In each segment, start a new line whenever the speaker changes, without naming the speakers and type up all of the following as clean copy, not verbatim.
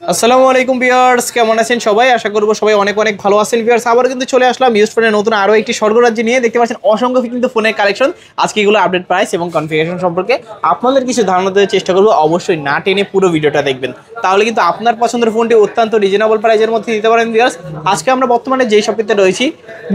আসসালামু আলাইকুম ভিউয়ার্স, কেমন আছেন সবাই? আশা করব সবাই অনেক অনেক ভালো আছেন। ভিউয়ার্স, আবার কিন্তু চলে আসলাম ইউজ ফোনের নতুন আরো একটি স্বর্গরাজ্য নিয়ে। দেখতে পাচ্ছেন অসংখ্য কিন্তু ফোনের কালেকশন। আজকে এগুলো আপডেট প্রাইস এবং কনফিগারেশন সম্পর্কে আপনাদের কিছু ধারণা দেওয়ার চেষ্টা করব। অবশ্যই না টেনে পুরো ভিডিওটা দেখবেন, তাহলে কিন্তু আপনার পছন্দের ফোনটি অত্যন্ত রিজনেবল প্রাইসের মধ্যে দিতে পারেন। ভিউয়ার্স, আজকে আমরা বর্তমানে যেই শপটিতে রয়েছি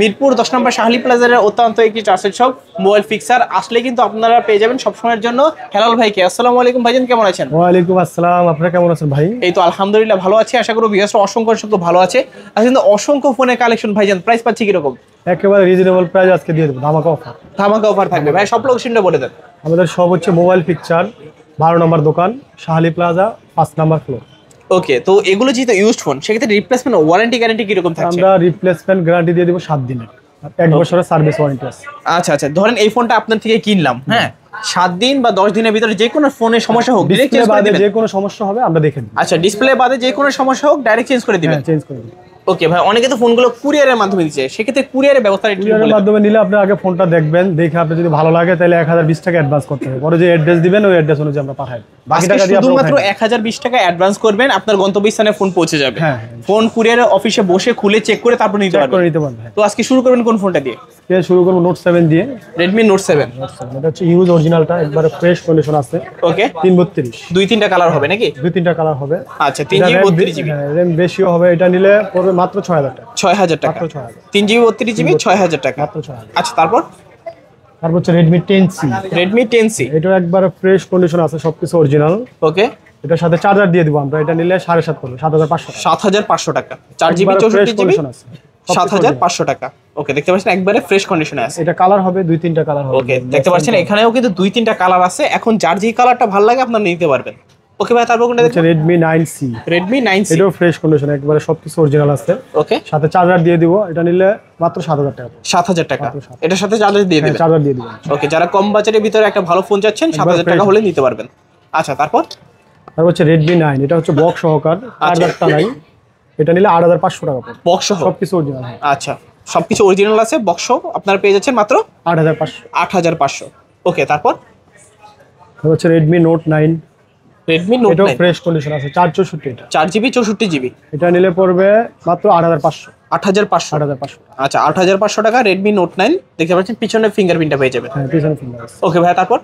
মিরপুর 10 নম্বর শাহলি প্লাজার অত্যন্ত একটি ট্রাস্টেড শপ মোবাইল ফিক্সার। আসলে কিন্তু আপনারা পেয়ে যাবেন সবসময়ের জন্য হেলাল ভাইকে। আসসালামু আলাইকুম ভাইজান, কেমন আছেন?
ওয়ালাইকুম আসসালাম। আপনারা কেমন আছেন ভাই?
এই তো আলহামদুলিল্লাহ ভালো আছি। আশা করি ভিউয়ার্সরা অসংখ্য ভালো আছে। আজকে কিন্তু অসংখ্য ফোনের কালেকশন ভাইজান, প্রাইস পাচ্ছি কিরকম?
একেবারে রিজনেবল প্রাইস আজকে দিয়ে দেবো, ধামাকা অফার।
ধামাকা অফার থাকবে ভাই, সব লোকেশনটা বলে দেন।
আমাদের সব হচ্ছে মোবাইল পিকচার, 12 নম্বর দোকান, শাহালি প্লাজা, 5 নম্বর ফ্লোর।
ওকে, তো এগুলো যেহেতু ইউজড ফোন, সেক্ষেত্রে রিপ্লেসমেন্ট ওয়ারেন্টি গ্যারান্টি কিরকম থাকছে?
আমরা রিপ্লেসমেন্ট গ্যারান্টি দিয়ে দেবো 7 দিনের, আর 1 বছরের সার্ভিস ওয়ারেন্টি আছে।
আচ্ছা, ধরেন এই ফোনটা আপনার থেকে কিনলাম, হ্যাঁ, 7 দিন বা 10 দিনের ভিতরে যে কোনো ফোনের সমস্যা হোক ডাইরেক্ট চেঞ্জ করে দিবেন?
যে কোনো সমস্যা হবে আমরা দেখে নিই।
আচ্ছা, ডিসপ্লে বাদে যে কোনো সমস্যা হোক ডাইরেক্ট চেঞ্জ করে দিবেন?
চেঞ্জ করে দিই।
ওকে ভাই, অনেকে তো ফোনগুলো কুরিয়ারের মাধ্যমে দিচ্ছে, সেক্ষেত্রে কুরিয়ারের ব্যবস্থা
কুরিয়ারের মাধ্যমে নিলে আপনি আগে ফোনটা দেখবেন, দেখে আপনি যদি ভালো লাগে তাহলে 1020 টাকা অ্যাডভান্স করতে হবে। পরে যে অ্যাড্রেস দিবেন ওই অ্যাড্রেস অনুযায়ী আমরা পাঠাই। বাকি টাকা দিয়ে
শুধুমাত্র 1020 টাকা অ্যাডভান্স করবেন, আপনার গন্তব্যস্থানে ফোন পৌঁছে যাবে।
হ্যাঁ,
ফোন কুরিয়ারের অফিসে বসে খুলে চেক করে তারপর নিতে পারবেন। তো আজকে শুরু করবেন কোন ফোনটা দিয়ে?
শুরু করব নোট 7 দিয়ে।
Redmi Note 7।
এটা হচ্ছে ইউজ অরিজিনালটা, একবারে ফ্রেশ কন্ডিশন আছে।
ওকে,
332
2-3টা কালার হবে নাকি?
2-3টা কালার হবে।
আচ্ছা, 3GB 32GB।
র‍্যাম বেশিও হবে। এটা নিলে পড়বে মাত্র 6000 টাকা।
6000 টাকা।
মাত্র 6000।
3GB 32GB 6000 টাকা।
মাত্র 6000।
আচ্ছা, তারপর
হচ্ছে Redmi 10C।
Redmi 10C।
এটা একবারে ফ্রেশ কন্ডিশন আছে, সবকিছু অরিজিনাল।
ওকে,
এটার সাথে চার্জার দিয়ে দিব আমরা। এটা নিলে 7.5 পড়বে, 7500 টাকা।
7500 টাকা। 4GB 64GB 7500 টাকা। ওকে, দেখতে পাচ্ছেন একবারে ফ্রেশ কন্ডিশনে আছে।
এটা কালার হবে 2-3টা কালার হবে।
ওকে, দেখতে পাচ্ছেন এখানেও কিন্তু 2-3টা কালার আছে। এখন যার যে কালারটা ভালো লাগে আপনারা নিতে পারবেন। ওকে ভাই, তারপর কোনটা দেখছেন?
Redmi 9C।
Redmi 9C।
এটাও ফ্রেশ কন্ডিশন, একবারে সবকিছু অরিজিনাল আছে।
ওকে,
সাথে চার্জার দিয়ে দিব। এটা নিলে মাত্র 7000 টাকা।
7000 টাকা। এটার সাথে চার্জার দিয়ে দিবেন?
চার্জার দিয়ে দিবেন।
ওকে, যারা কম বাজেটের ভিতরে একটা ভালো ফোন চাচ্ছেন 7000 টাকা হলে নিতে পারবেন। আচ্ছা, তারপর
হচ্ছে Redmi 9। এটা হচ্ছে বক্স সহকার, চার্জারটা নাই। এটা নিলে 8500 টাকা পড়বে।
বক্স সহ
সবকিছু অরিজিনাল।
আচ্ছা, সবকিছু অরিজিনাল আছে, বক্স আপনারা পেয়ে যাচ্ছেন মাত্র
8500।
8500। ওকে, তারপর
হচ্ছে Redmi Note 9।
Redmi Note 9।
এটাও ফ্রেশ কন্ডিশন আছে, 464 এটা।
4GB 64GB।
এটা নিলে পড়বে মাত্র 8500।
8500। আচ্ছা, 8500 টাকা Redmi Note 9। দেখতে পাচ্ছেন পিছনে ফিঙ্গারপ্রিন্টটা পেয়ে যাবেন।
হ্যাঁ, পিছনে ফিঙ্গার আছে।
ওকে ভাই, তারপর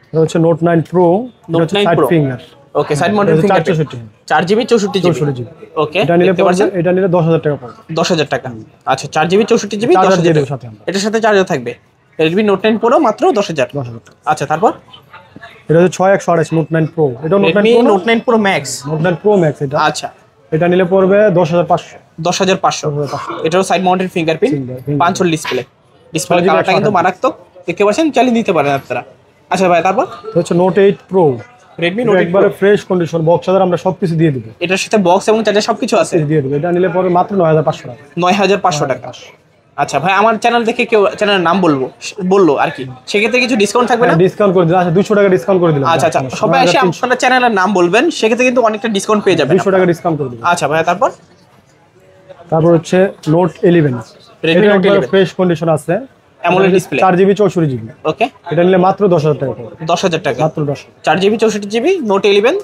এটা হচ্ছে Note 9 Pro।
Note 9 Pro
finger.
Okay, side mounted fingerprint. 4GB 64GB। Okay,
এটা নিলে 10000 টাকা পড়বে।
10000 টাকা। আচ্ছা, 4GB 64GB 10000 টাকা।
সাথে
এটার সাথে চার্জার থাকবে। Redmi Note 9 Pro মাত্র 10000
টাকা।
আচ্ছা, তারপর
এটা হচ্ছে 6128 Note 9 Pro। এটা
Redmi Note 9 Pro Max।
Note 9 Pro Max এটা।
আচ্ছা,
এটা নিলে পড়বে 10500।
10500। এটাও side mounted fingerprint, 5 whole display. Display কালারটা কিন্তু মারাত্মক, দেখতে পাচ্ছেন, চালিয়ে নিতে পারেন আপনারা। আচ্ছা ভাই, তারপর
হচ্ছে Note 8 Pro।
Redmi Note 8
একবারে ফ্রেশ কন্ডিশন, বক্স চার্জার আমরা সবকিছু দিয়ে দেব।
এটার সাথে বক্স এবং চার্জার সবকিছু আছে।
দিয়ে দেব। এটা নিলে পড়বে মাত্র 9500 টাকা।
9500 টাকা। আচ্ছা ভাই, আমার চ্যানেল দেখে কেউ চ্যানেলের নাম বললো আর কি, সেক্ষেত্রে কিছু ডিসকাউন্ট থাকবে না?
ডিসকাউন্ট করে দিলাম। আচ্ছা, 200 টাকা ডিসকাউন্ট করে দিলাম।
আচ্ছা, সবাই এসে আপনার চ্যানেলের নাম বলবেন, সেক্ষেত্রে কিন্তু অনেকটা ডিসকাউন্ট পেয়ে যাবেন।
200 টাকা ডিসকাউন্ট করে দিলাম।
আচ্ছা ভাই, তারপর
হচ্ছে Note 11।
Redmi Note 11
fresh condition আছে,
AMOLED display,
4GB 64GB।
Okay,
এটা নিলে মাত্র 10000 টাকা পড়বে।
10000 টাকা।
মাত্র 10000।
4GB 64GB Note 11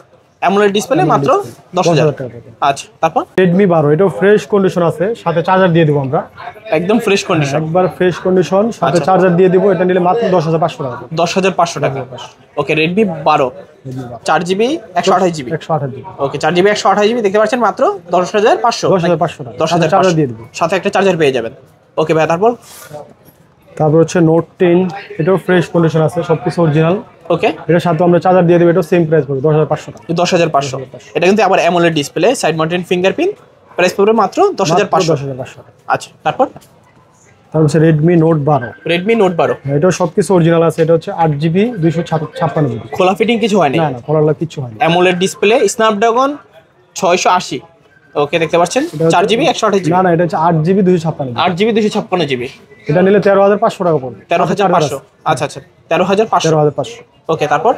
AMOLED display মাত্র 10000
টাকা।
আচ্ছা, তারপর
Redmi 12। এটাও ফ্রেশ কন্ডিশন আছে, সাথে চার্জার দিয়ে দেব আমরা।
একদম ফ্রেশ কন্ডিশন,
একবার ফ্রেশ কন্ডিশন, সাথে চার্জার দিয়ে দিব। এটা নিলে মাত্র 10500 টাকা।
10500 টাকা। ওকে, Redmi 12 4GB 128GB।
128GB।
ওকে, 4GB 128GB দেখতে পাচ্ছেন মাত্র 10500।
10500 টাকা।
10500
চার্জার দিয়ে দেব,
সাথে একটা চার্জার পেয়ে যাবেন। ওকে ভাই,
তারপর হচ্ছে Note 10। এটাও ফ্রেশ কন্ডিশন আছে, সবকিছু অরিজিনাল।
ওকে,
এটার সাথে আমরা চার্জার দিয়ে দেব। এটাও সেম প্রাইস পড়বে 10500 টাকা।
10500। এটা কিন্তু আবার AMOLED display, side mounted fingerprint, price পড়বে মাত্র 10500।
10500 টাকা।
আচ্ছা, তারপর
হচ্ছে Redmi Note 12।
Redmi Note 12।
এটাও সবকিছু অরিজিনাল আছে। এটা হচ্ছে 8GB 256GB।
খোলা ফিটিং কিছু হয়নি?
না, খোলা কিছু হয়নি।
AMOLED display, Snapdragon 680। ওকে, দেখতে পাচ্ছেন 4GB 128GB।
না, এটা হচ্ছে 8GB 256GB।
8GB 256GB।
এটা নিলে 13500 টাকা পড়বে।
13500। আচ্ছা, 13500।
13500।
ওকে, তারপর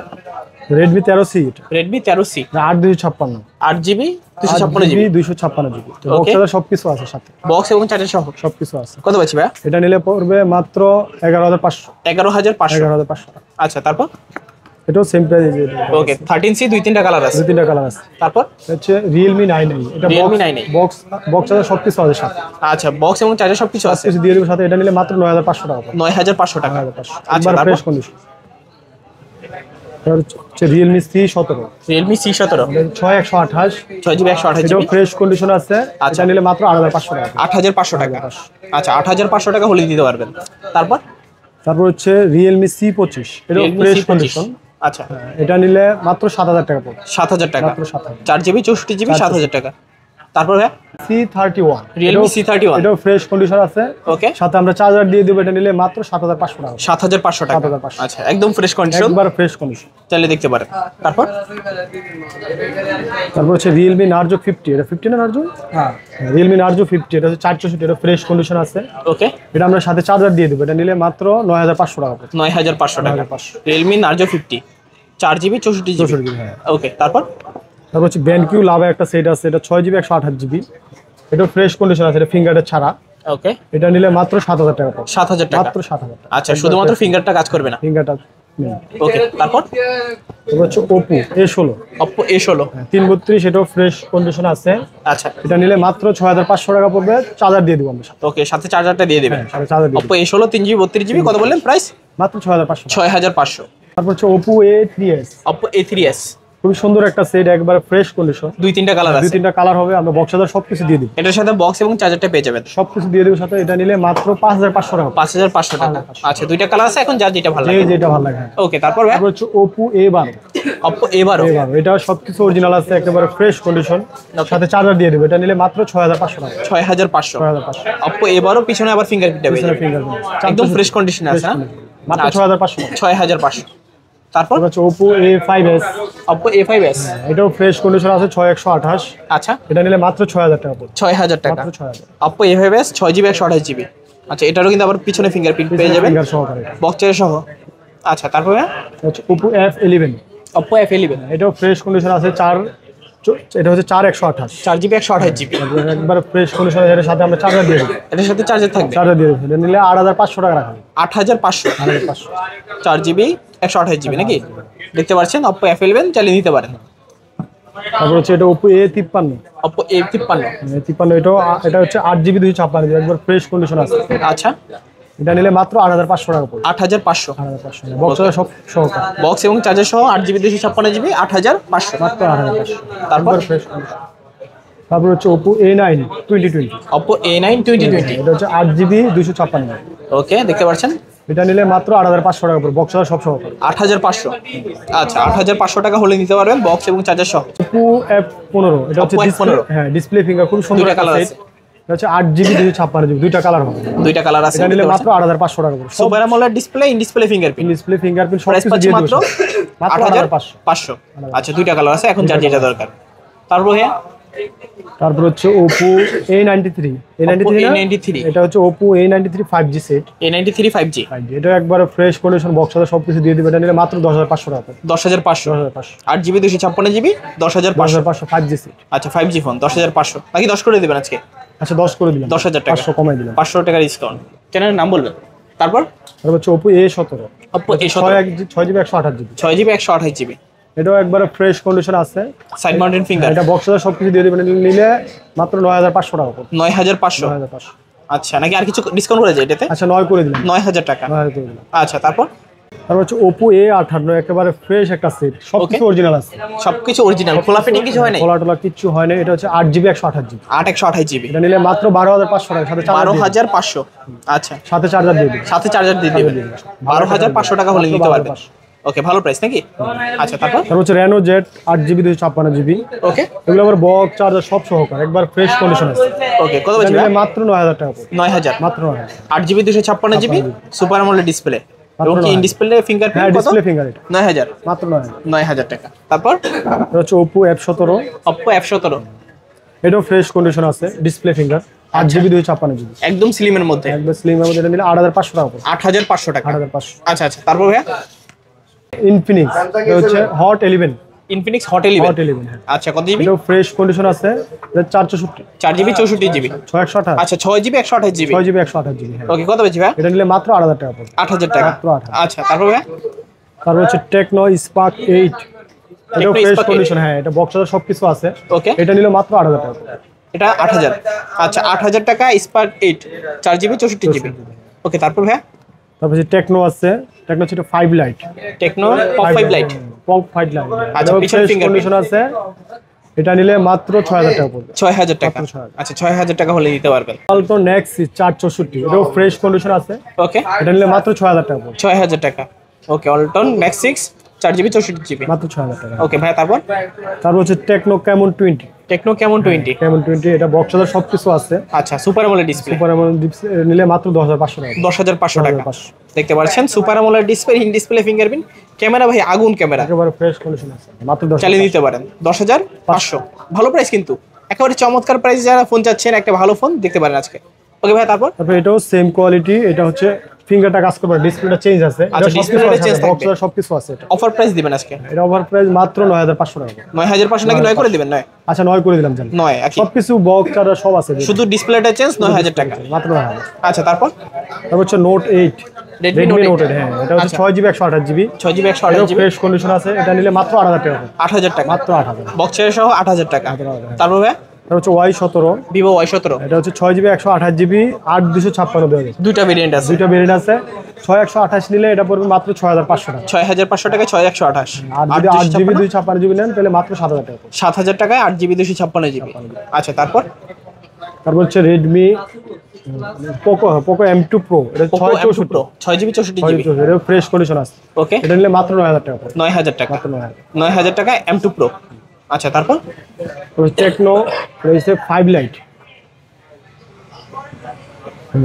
Redmi 13C।
Redmi 13C
8/256।
8GB 256GB।
256GB। Box charger সবকিছু আছে সাথে,
বক্স এবং চার্জার সহ
সবকিছু আছে।
কত পাচ্ছি ভাই?
এটা নিলে পড়বে মাত্র 11500।
11500।
11500 টাকা।
আচ্ছা, তারপর
এটাও সেম প্রাইস।
ওকে 13C 2-3টা কালার আছে।
2-3টা কালার আছে।
তারপর
হচ্ছে Realme 9i, এটা
Realme 9i
box box charger সবকিছু আছে সাথে।
আচ্ছা বক্স এবং চার্জার সবকিছু আছে।
কিছু দিয়ে দেব সাথে, এটা নিলে মাত্র 9500 টাকা।
9500 টাকা।
9500
আচ্ছা
একবার
তারপর
ফ্রেশ কন্ডিশন। এটা হচ্ছে Realme C17,
Realme C17
6128,
6GB 128GB,
এটাও ফ্রেশ কন্ডিশন আছে।
আচ্ছা।
এটা নিলে মাত্র 8500 টাকা।
8500 টাকা। আচ্ছা 8500 টাকা হলে দিতে পারবেন।
তারপর হচ্ছে Realme C25, এটাও
Realme
ফ্রেশ
C25
কন্ডিশন।
আচ্ছা
এটা নিলে মাত্র 7000 টাকা পড়বে।
7000 টাকা।
মাত্র 7000।
4GB 64GB 7000 টাকা। তারপর ভাই
C31,
Realme C31
এটাও ফ্রেশ কন্ডিশন আছে।
ওকে
সাথে আমরা চার্জার দিয়ে দেব, এটা নিলে মাত্র 7500 টাকা।
7500 টাকা।
7500
আচ্ছা একদম ফ্রেশ কন্ডিশন,
একবার ফ্রেশ কন্ডিশন,
চাইলে দেখতে পারেন।
তারপর হচ্ছে Realme Narzo 50, এটা 50 না Narzo? হ্যাঁ, Realme Narzo 50, এটা হচ্ছে 464, এটা ফ্রেশ কন্ডিশন আছে।
ওকে
এটা আমরা সাথে চার্জার দিয়ে দেব, এটা নিলে মাত্র 9500 টাকা পড়বে।
9500 টাকা।
9500।
Realme Narzo 50 4GB 64GB।
64GB, হ্যাঁ।
ওকে তারপর
হচ্ছে BenQ Lava একটা সেট আছে, এটা 6GB 128GB, এটা ফ্রেশ কন্ডিশন আছে, এটা ফিঙ্গারটা ছাড়া।
ওকে
এটা নিলে মাত্র 7000 টাকা পড়বে।
7000 টাকা।
মাত্র 7000 টাকা।
আচ্ছা শুধুমাত্র ফিঙ্গারটা কাজ করবে না।
ফিঙ্গারটা
ওকে তারপর
হচ্ছে Oppo A16,
Oppo A16
332, এটাও ফ্রেশ কন্ডিশন আছে।
আচ্ছা
এটা নিলে মাত্র 6500 টাকা পড়বে, চার্জার দিয়ে দিব আমরা সাথে।
ওকে সাথে চার্জারটা দিয়ে দিবেন।
সাথে চার্জার দিয়ে
Oppo A16 3GB 32GB কত বললেন প্রাইস?
মাত্র 6500।
6500।
তারপর হচ্ছে Oppo A3s,
Oppo A3s
খুবই সুন্দর একটা সেট, একবার ফ্রেশ কন্ডিশন।
2-3টা কালার আছে।
2-3টা কালার হবে, আমরা বক্স চার্জার সবকিছু দিয়ে দিব।
এটার সাথে বক্স এবং চার্জারটা পেয়ে যাবেন।
সবকিছু দিয়ে দেব সাথে, এটা নিলে মাত্র 5500 টাকা।
5500 টাকা। আচ্ছা দুইটা কালার আছে, এখন যার যেটা ভালো লাগে।
যেটা ভালো লাগে।
ওকে তারপর ভাই
তারপর হচ্ছে Oppo A12,
Oppo A12
এটা সবকিছু অরিজিনাল আছে, একেবারে ফ্রেশ কন্ডিশন, সাথে চার্জার দিয়ে দেব, এটা নিলে মাত্র 6500 টাকা।
6500।
6500
Oppo A12 পিছনে আবার ফিঙ্গারপ্রিন্টটা পেয়ে যাবেন।
ফিঙ্গারপ্রিন্ট
একদম ফ্রেশ কন্ডিশনে আছে না?
মাত্র 6500 টাকা।
6500। তারপর
হচ্ছে Oppo A5s,
Oppo A5s
এটাও ফ্রেশ কন্ডিশন আছে, 6128,
আচ্ছা
এটা নিলে মাত্র 6000 টাকা পড়বে।
6000 টাকা।
মাত্র 6000।
Oppo A5s 6GB 128GB। আচ্ছা এটারও কিন্তু আবার পিছনে ফিঙ্গারপ্রিন্ট পেয়ে যাবেন,
ফিঙ্গার সহকারে।
বক্সের সহ। আচ্ছা তারপরে
হচ্ছে Oppo F11,
Oppo F11
এটাও ফ্রেশ কন্ডিশন আছে, এটা হচ্ছে 4128,
4GB 128GB।
একবার ফ্রেশ কন্ডিশন, এর সাথে আমরা চার্জার দিয়ে দেব।
এটার সাথে চার্জার থাকবে।
চার্জার দিয়ে দেব, এটা নিলে 8500 টাকা রাখা হবে।
8500।
8500।
4GB 128GB নাকি? দেখতে পাচ্ছেন Oppo F11 চালিয়ে নিতে পারেন।
তারপর হচ্ছে এটা Oppo A53,
Oppo A53
এটা হচ্ছে 8GB 256GB, একবার ফ্রেশ কন্ডিশন আছে।
আচ্ছা
এটা নিলে মাত্র 8500 টাকা পড়বে।
8500।
8500 বক্স চার্জার সব সহকারে,
বক্স এবং চার্জার সহ 8GB 256GB 8500।
মাত্র 8500।
তারপর
ফ্রেশ কন্ডিশন। তারপর হচ্ছে Oppo A9 2020,
Oppo A9 2020
এটা হচ্ছে 8GB 256GB,
ওকে দেখতে পাচ্ছেন
এটা নিলে মাত্র 8500 টাকা পড়বে, বক্স চার্জার সব সহকারে।
8500। আচ্ছা 8500 টাকা হলে নিতে পারবেন বক্স এবং চার্জার সহ।
Oppo F15, এটা হচ্ছে
Oppo
ডিসপ্লে,
F15
হ্যাঁ ডিসপ্লে ফিঙ্গার, খুব সুন্দর
দুইটা
একটা
কালার
সেট।
আছে।
এটা হচ্ছে 8GB 256GB, দুইটা কালার হবে।
দুইটা কালার আছে।
এটা নিলে মাত্র 8500 টাকা পড়বে।
Super AMOLED display, in display fingerprint,
display fingerprint
price
সবকিছু
পাচ্ছি
দিয়ে
মাত্র
দেব, মাত্র 8500।
8500। আচ্ছা দুইটা কালার আছে, এখন যার যেটা দরকার। তারপর হ্যাঁ
তারপর হচ্ছে Oppo A93,
Oppo A93
এটা হচ্ছে Oppo A93 5G set.
A93 5G,
এটা একবার ফ্রেশ কন্ডিশন, বক্স চার্জার সবকিছু দিয়ে দিবে, এটা নিলে মাত্র 10500 টাকা পড়বে।
10500।
10500।
8GB 256GB 10500।
10500 5G set.
আচ্ছা 5G ফোন 10500 নাকি 10 করে দিবেন আজকে?
আচ্ছা 10 করে দিলাম,
10,000 টাকা
500 কমাই দিলাম।
500 টাকা ডিসকাউন্ট। চ্যানেলের নাম বলবেন। তারপর
হচ্ছে Oppo A17,
Oppo A17
6GB 128GB,
6GB 128GB,
এটাও একবার ফ্রেশ কন্ডিশন আছে,
সাইড মাউন্টেন ফিঙ্গার।
এটা বক্স চার্জার সবকিছু দিয়ে দিবেন, নিলে মাত্র 9500 টাকা পড়বে।
9500।
9500।
আচ্ছা নাকি আর কিছু ডিসকাউন্ট করে যায় এটাতে?
আচ্ছা 9 করে দিলাম,
9000 টাকা।
9000 করে দিলাম।
আচ্ছা তারপর
হচ্ছে Oppo A58, একেবারে ফ্রেশ একটা সেট, সবকিছু অরিজিনাল আছে,
সবকিছু অরিজিনাল, খোলা ফিটিং কিছু হয় না।
খোলা টোলা কিচ্ছু হয় না। এটা হচ্ছে 8GB 128GB,
8128GB,
এটা নিলে মাত্র 12500 টাকা, সাথে চার্জার দিয়ে দিবেন।
12500। আচ্ছা
সাথে চার্জার দিয়ে দিবেন।
সাথে চার্জার দিয়ে দিবেন। 12500 টাকা হলে নিতে পারবেন। ওকে ভালো প্রাইস নাকি? আচ্ছা তারপর
হচ্ছে Reno Z 8GB 256GB,
ওকে
এগুলো আবার বক্স চার্জার সব সহকারে, একবার ফ্রেশ কন্ডিশন আছে।
ওকে কত
এটা
বলছি
নিলে মাত্র 9000 টাকা পড়বে।
9000।
মাত্র 9000।
8GB 256GB super AMOLED display এবং কি ইন ডিসপ্লে
হ্যাঁ
ফিঙ্গারপ্রিন্ট কত?
ডিসপ্লে ফিঙ্গার, এটা
9000।
মাত্র 9000।
9000 টাকা। তারপর
এটা হচ্ছে Oppo F17,
Oppo F17
এটাও ফ্রেশ কন্ডিশন আছে, ডিসপ্লে ফিঙ্গার, 8GB 256GB,
একদম স্লিমের মধ্যে,
একবার স্লিমের মধ্যে, এটা নিলে 8500 টাকা পড়বে।
8500 টাকা।
8500।
আচ্ছা আচ্ছা তারপর ভাইয়া
Infinix, এটা হচ্ছে Hot 11,
Infinix Hot 11।
Hot 11, হ্যাঁ।
আচ্ছা কত জিবি?
এটাও ফ্রেশ কন্ডিশন আছে, এটা 464,
4GB 64GB,
6128,
আচ্ছা 6GB 128GB,
6GB 128GB, হ্যাঁ।
ওকে কত বেশি ভাইয়া?
এটা নিলে মাত্র 8000 টাকা পড়বে।
8000 টাকা।
মাত্র 8000।
আচ্ছা তারপর ভাইয়া
তারপর হচ্ছে টেকনো স্পার্ক 8, এটা
Tecno
ফ্রেশ
Spark 8
কন্ডিশন। হ্যাঁ, এটা বক্সের সবকিছু আছে।
ওকে,
এটা নিলে মাত্র 8000 টাকা।
এটা 8000। আচ্ছা 8000 টাকা স্পার্ক 8 4GB 64GB। ওকে, তারপর ভাইয়া
তারপর হচ্ছে টেকনো আছে, টেকনো হচ্ছে 5 Lite,
Tecno Pop 5 Lite.
Pop 5 Lite.
আচ্ছা,
এটা
পিছন
ফ্রেশ
fingerprint।
কন্ডিশন আছে, এটা নিলে মাত্র 6000 টাকা পড়বে।
6000 টাকা।
মাত্র 6000।
আচ্ছা 6000 টাকা হলে নিতে পারবেন।
অল্টো নেক্সট 464, এটাও ফ্রেশ কন্ডিশন আছে,
ওকে,
এটা নিলে মাত্র 6000 টাকা পড়বে।
6000 টাকা। ওকে, অল্টন ম্যাক্স 6 4GB 64GB।
মাত্র 6000 টাকা।
ওকে ভাইয়া, তারপর
তারপর হচ্ছে টেকনো ক্যামন 20,
টেকনো কেমন 20।
ক্যামন 20, এটা বক্সের সবকিছু আছে।
আচ্ছা, সুপার অ্যামোলেড ডিসপ্লে।
সুপার এমন নিলে মাত্র 10500 টাকা।
10500 টাকা।
10500
দেখতে পাচ্ছেন super AMOLED display, in display fingerprint camera ভাই, আগুন ক্যামেরা।
একেবারে ফ্রেশ কন্ডিশন আছে, মাত্র 10।
চালিয়ে নিতে পারেন 10500। ভালো প্রাইস কিন্তু, একেবারে চমৎকার প্রাইস। যারা ফোন চাচ্ছেন একটা ভালো ফোন দেখতে পারেন আজকে। ওকে ভাই, তারপর
তারপর এটাও সেম কোয়ালিটি, এটা হচ্ছে ফিঙ্গারটা কাজ করবে, ডিসপ্লেটা চেঞ্জ আছে,
আচ্ছা, ডিসপ্লেটা চেঞ্জ থাকবে।
বক্সের সবকিছু আছে। এটা
অফার প্রাইস দিবেন আজকে।
এটা ওভার প্রাইস মাত্র 9500 টাকা।
9500 নাকি 9 করে দিবেন? 9।
আচ্ছা 9 করে দিলাম জান।
9 একই,
সবকিছু বক্স আর সব আছে,
শুধু ডিসপ্লেটা চেঞ্জ 9000 টাকা।
মাত্র 9000।
আচ্ছা, তারপর
তারপর হচ্ছে note 8,
Redmi
Redmi
Note
Note 8,
8।
হ্যাঁ, এটা হচ্ছে
আচ্ছা।
6GB 128GB,
6GB
এটা
128GB
ফ্রেশ কন্ডিশন আছে, এটা নিলে মাত্র 8000 টাকা হবে।
8000 টাকা,
মাত্র 8000।
বক্স সহ 8000 টাকা। তারপর ভাই
এটা হচ্ছে Y17,
ভিভো Y17,
এটা হচ্ছে 6GB 128GB 8256 দেওয়া যায়।
দুইটা ভেরিয়েন্ট আছে।
দুইটা ভেরিয়েন্ট আছে, 6128 নিলে এটা পড়বে মাত্র 6500 টাকা।
6500 টাকা 6128।
আর যদি 8GB 256GB নেন তাহলে মাত্র 7000 টাকা পড়বে।
7000 টাকায় 8GB 256GB। আচ্ছা, তারপর
তারপর হচ্ছে রেডমি পোকো M2 Pro, এটা
Poco M2
664
Pro 6GB 64GB।
এটা ফ্রেশ কন্ডিশন আছে,
ওকে,
এটা নিলে মাত্র 9000 টাকা পড়বে।
9000 টাকা।
মাত্র 9000।
9000 টাকায় M2 Pro। আচ্ছা, তারপর
টেকনো রয়েছে 5 লাইট,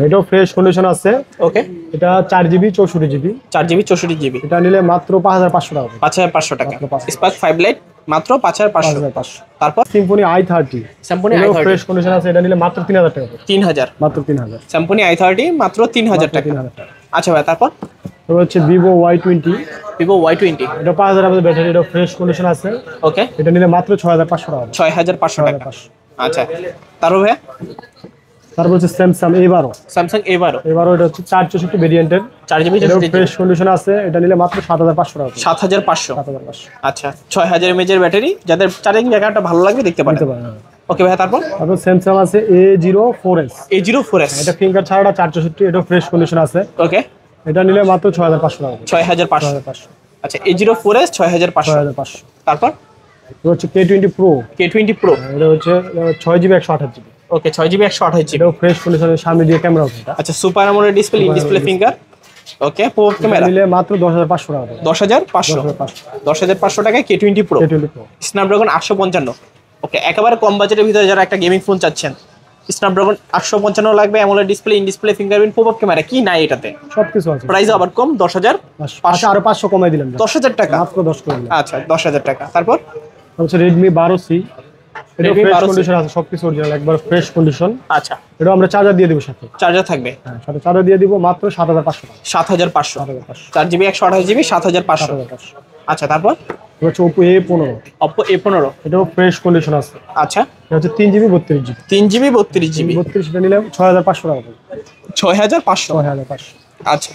এটাও ফ্রেশ কন্ডিশন আছে,
ওকে,
এটা 4GB 64GB,
4GB 64GB।
এটা নিলে মাত্র 5500 টাকা পড়বে।
5500 টাকা।
মাত্র 5500।
স্পার্ক 5 লাইট মাত্র 5500।
5500।
তারপর
সিম্ফনি i30,
Symphony
এটাও
i30
ফ্রেশ কন্ডিশন আছে, এটা নিলে মাত্র 3000 টাকা পড়বে।
3000।
মাত্র 3000।
Symphony i30 মাত্র 3000 টাকা।
3000 টাকা।
আচ্ছা ভাই, তারপর
তারপর হচ্ছে ভিভো Y20,
ভিভো Y20,
এটা 5000 mAh ব্যাটারি, এটা ফ্রেশ কন্ডিশন আছে,
ওকে,
এটা নিলে মাত্র 6500 টাকা পড়বে।
6500 টাকা।
6500।
আচ্ছা, তারপর ভাই
তারপর হচ্ছে স্যামসাং A12,
স্যামসাং A12,
এটা হচ্ছে 464 ভেরিয়েন্টের,
4GB
এটা
64GB,
ফ্রেশ কন্ডিশন আছে, এটা নিলে মাত্র 7500 টাকা পড়বে।
7500।
7500
আচ্ছা, 6000 mAh এর ব্যাটারি, যাদের চার্জিং জায়গাটা ভালো লাগবে দেখতে পারেন।
নিতে পারেন।
ওকে ভাই, তারপর
তারপর স্যামসাং আছে A04s,
A04s,
এটা ফিঙ্গার ছাড়া 464, এটা ফ্রেশ কন্ডিশন আছে,
ওকে,
এটা নিলে মাত্র 6500 টাকা পড়বে।
6500।
6500।
আচ্ছা, A04s 6500।
6500।
তারপর
এটা হচ্ছে K20 Pro,
K20 Pro,
এটা হচ্ছে 6GB 128GB,
ওকে, 6GB 128GB।
এটাও ফ্রেশ কন্ডিশনের, সামনে দিয়ে ক্যামেরা আছে, এটা
আচ্ছা, super AMOLED display, in display finger, okay, pop camera,
নিলে মাত্র 10500 টাকা পড়বে।
10500। 10500 টাকায় K20 Pro,
K20 Pro,
Snapdragon 855। ওকে, একেবারে কম বাজেটের ভিতরে যারা একটা গেমিং ফোন চাচ্ছেন, স্ন্যাপড্রাগন 855 লাগবে, AMOLED display, in display fingerprint, pop camera, কি নাই এটাতে?
সবকিছু আছে।
প্রাইস আবার কম, 10500।
আচ্ছা, আরো 500 কমাই দিলাম,
10000 টাকা।
মাত্র 10 করে দিলাম।
আচ্ছা, 10000 টাকা। তারপর
তারপর হচ্ছে Redmi 12C, এটা
Redmi
ফ্রেশ
12C
কন্ডিশন আছে, সবকিছু অরিজিনাল, একবার ফ্রেশ কন্ডিশন,
আচ্ছা,
এটা আমরা চার্জার দিয়ে দেব সাথে।
চার্জার থাকবে
হ্যাঁ, সাথে চার্জার দিয়ে দিব মাত্র 7500 টাকা।
7500।
7500।
4GB 128GB 7500।
7500।
আচ্ছা, তারপর
এটা হচ্ছে Oppo A15,
Oppo A15,
এটাও ফ্রেশ কন্ডিশন আছে,
আচ্ছা,
এটা হচ্ছে 3GB 32GB,
3GB 32GB,
32 এটা নিলে 6500 টাকা পড়বে।
6500।
6500।
আচ্ছা,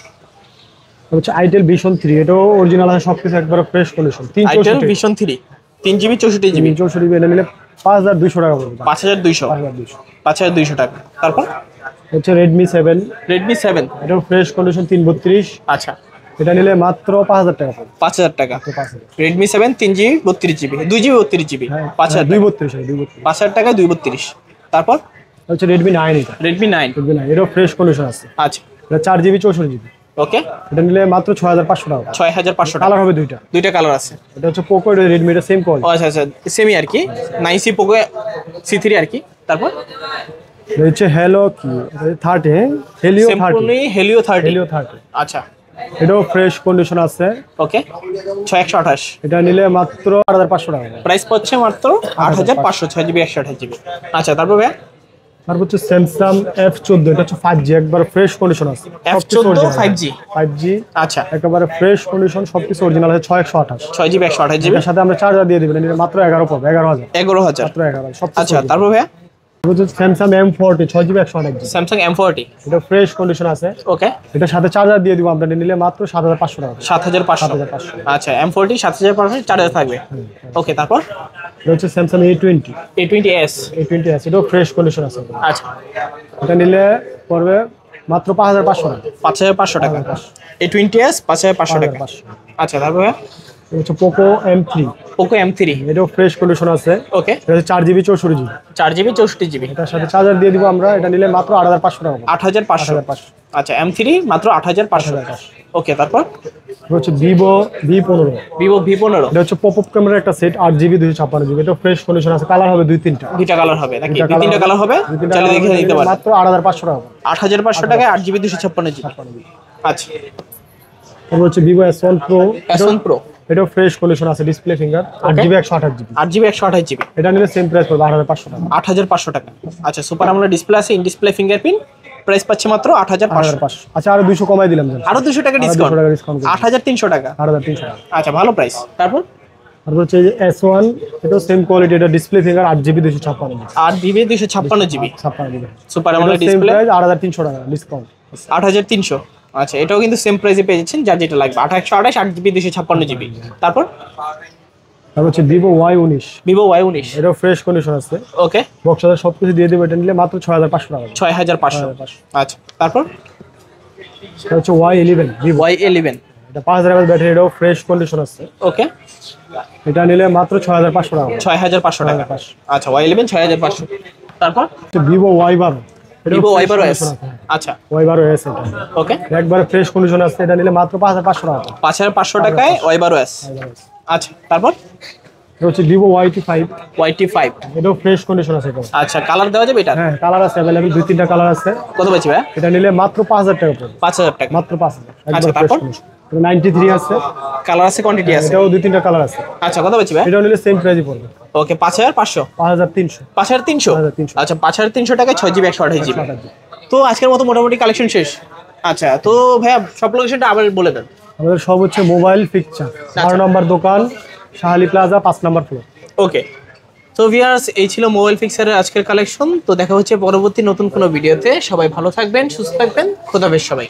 এটা হচ্ছে Itel Vision 3, এটাও অরিজিনাল আছে, সবকিছু একবার fresh condition,
Itel Vision 3 3GB 64GB,
64GB, এটা নিলে 5200 টাকা পড়বে।
5200।
5200।
5200 টাকা। তারপর
হচ্ছে Redmi 7,
Redmi 7,
এটাও ফ্রেশ কন্ডিশন, 332,
আচ্ছা,
এটা নিলে মাত্র 5000 টাকা পড়বে।
5000 টাকা।
5000।
Redmi 7 3GB 32GB, 2GB 32GB,
হ্যাঁ,
5000 টাকা।
232।
5000 টাকায় 232। তারপর
হচ্ছে Redmi 9, এটা
Redmi 9,
Redmi 9, এটাও ফ্রেশ কন্ডিশন আছে,
আচ্ছা,
এটা 4GB 64GB,
ওকে,
এটা নিলে মাত্র 6500 টাকা।
6500 টাকা।
কালার হবে দুইটা,
দুইটা কালার আছে।
এটা হচ্ছে Poco, এটা Redmi, এটা সেম
ও
কোয়ালিটি।
আচ্ছা আচ্ছা, সেমি আর কি, 9C Poco C3 আর কি। তারপর
এটা হচ্ছে Helio কি 30, Helio 30,
Symphony Helio 30,
Helio 30,
আচ্ছা,
এটাও ফ্রেশ কন্ডিশন আছে,
ওকে, 6128।
এটা নিলে মাত্র 8500 টাকা।
প্রাইস পড়ছে মাত্র 8500, 6GB 128GB। আচ্ছা, তারপর ভাই
তারপর হচ্ছে Samsung F14, এটা হচ্ছে 5G, একবার ফ্রেশ কন্ডিশন আছে,
F14 5G,
5G,
আচ্ছা,
একেবারে ফ্রেশ কন্ডিশন, সবকিছু অরিজিনাল আছে, 6128।
6GB 128GB,
এর সাথে আমরা চার্জার দিয়ে দিবেন, এটা মাত্র 11 পড়বে, 11000।
11000।
মাত্র 11, সবকিছু
আচ্ছা,
original।
তারপর ভাই
Samsung M40 6GB 128GB,
Samsung M40
এটা ফ্রেশ কন্ডিশন আছে।
ওকে,
এটার সাথে চার্জার দিয়ে দিব আমরা, নিলে মাত্র 7500 টাকা।
7500।
7500।
আচ্ছা M40 7500 চার্জার থাকবে। ওকে, তারপর
এটা হচ্ছে স্যামসাং
A20s।
A20s, এটাও ফ্রেশ কন্ডিশন আছে।
আচ্ছা,
এটা নিলে পড়বে মাত্র 5500 টাকা।
5500 টাকা। A20s 5500 টাকা।
5500।
আচ্ছা, তারপর
এটা হচ্ছে পোকো M3,
পোকো M3।
এটাও ফ্রেশ কন্ডিশন আছে।
ওকে,
এটা হচ্ছে 4GB 64GB,
4GB 64GB।
এটার সাথে চার্জার দিয়ে দিব আমরা, এটা নিলে মাত্র 8500 টাকা।
8500।
8500।
আচ্ছা, M3 মাত্র 8500। ওকে, তারপর
এটা হচ্ছে ভিভো V15,
ভিভো V15।
এটা হচ্ছে পপআপ ক্যামেরার একটা সেট, 8GB 256GB, এটা ফ্রেশ কন্ডিশন আছে। কালার হবে 2-3টা।
দুইটা কালার হবে নাকি? দুই-তিনটা কালার হবে, চাইলে দেখে নিতে পারেন।
মাত্র 8500 টাকা।
8500 টাকায় 8GB 256GB। আচ্ছা,
তারপর হচ্ছে Vivo S1 Pro,
S1 Pro।
এটাও ফ্রেশ কন্ডিশন আছে, display finger, 8GB 128GB,
8GB 128GB।
এটা নিলে সেম প্রাইস পড়বে 8500 টাকা।
8500 টাকা। আচ্ছা, সুপার আমোলেড ডিসপ্লে আছে, ইন ডিসপ্লে ফিঙ্গারপ্রিন্ট, প্রাইস পাচ্ছে মাত্র 8500।
8500। আচ্ছা, আরো 200 কমাই দিলাম জান।
আরো 200 টাকা
আরো 200
ডিসকাউন্ট,
টাকা ডিসকাউন্ট,
8300 টাকা।
8300 টাকা।
আচ্ছা, ভালো প্রাইস। তারপর
তারপর হচ্ছে এই যে S1, এটাও সেম কোয়ালিটি, এটা display finger, 8GB 256GB,
8GB 256GB
56GB,
super AMOLED
same
display,
price 8300 টাকা ডিসকাউন্ট।
8300। আচ্ছা, এটাও কিন্তু সেম প্রাইসে পেয়ে যাচ্ছেন, যার যেটা লাগবে। 128 8GB 256GB। তারপর
তারপর হচ্ছে ভিভো Y19,
ভিভো Y19।
এটাও ফ্রেশ কন্ডিশন আছে,
ওকে,
বক্সের সবকিছু দিয়ে দেবো, এটা নিলে মাত্র 6500 টাকা।
6500। আচ্ছা, তারপর
এটা হচ্ছে Y11 ভিভো,
Y11।
এটা 5000 mAh ব্যাটারি, এটাও ফ্রেশ কন্ডিশন আছে,
ওকে,
এটা নিলে মাত্র 6500 টাকা।
6500 টাকা। আচ্ছা, Y11 6500। তারপর
ভিভো Y12,
ভিভো Y12s। আচ্ছা,
Y12s, এটা
ওকে,
একবারে ফ্রেশ কন্ডিশন আছে, এটা নিলে মাত্র 5500 টাকা।
5500 টাকায় Y12s। আচ্ছা, তারপর
এটা হচ্ছে ভিভো Y25,
YT5।
এটাও ফ্রেশ কন্ডিশন আছে। এটা
আচ্ছা, কালার দেওয়া যাবে এটা?
হ্যাঁ, কালার আছে अवेलेबल, 2-3টা কালার আছে।
কত পাচ্ছি ভাই?
এটা নিলে মাত্র 5000 টাকা পড়বে।
5000 টাকা।
মাত্র 5000।
আচ্ছা,
একবার ফ্রেশ
তারপর?
কন্ডিশন। 93 আছে,
কালার আছে, কোয়ান্টিটি আছে।
এটাও 2-3টা কালার আছে।
আচ্ছা, কত পাচ্ছি ভাই?
এটাও নিলে সেম প্রাইসই পড়বে,
ওকে, 5500।
5300।
5300।
5300।
আচ্ছা, 5300 টাকায় 6GB 128GB। তো আজকের মতো মোটামুটি কালেকশন শেষ। আচ্ছা, তো ভাইয়া সব লোকেশনটা আবার বলে দেন।
আমাদের সব হচ্ছে মোবাইল ফিক্সচার, 12 নম্বর দোকান, শাহালি প্লাজা, 5 নম্বর ফ্লোর।
ওকে, তো ভিউয়ার্স, এই ছিল মোবাইল ফিক্সারের আজকের কালেকশন। তো দেখা হচ্ছে পরবর্তী নতুন কোনো ভিডিওতে। সবাই ভালো থাকবেন, সুস্থ থাকবেন, খোদা হাফেজ সবাই।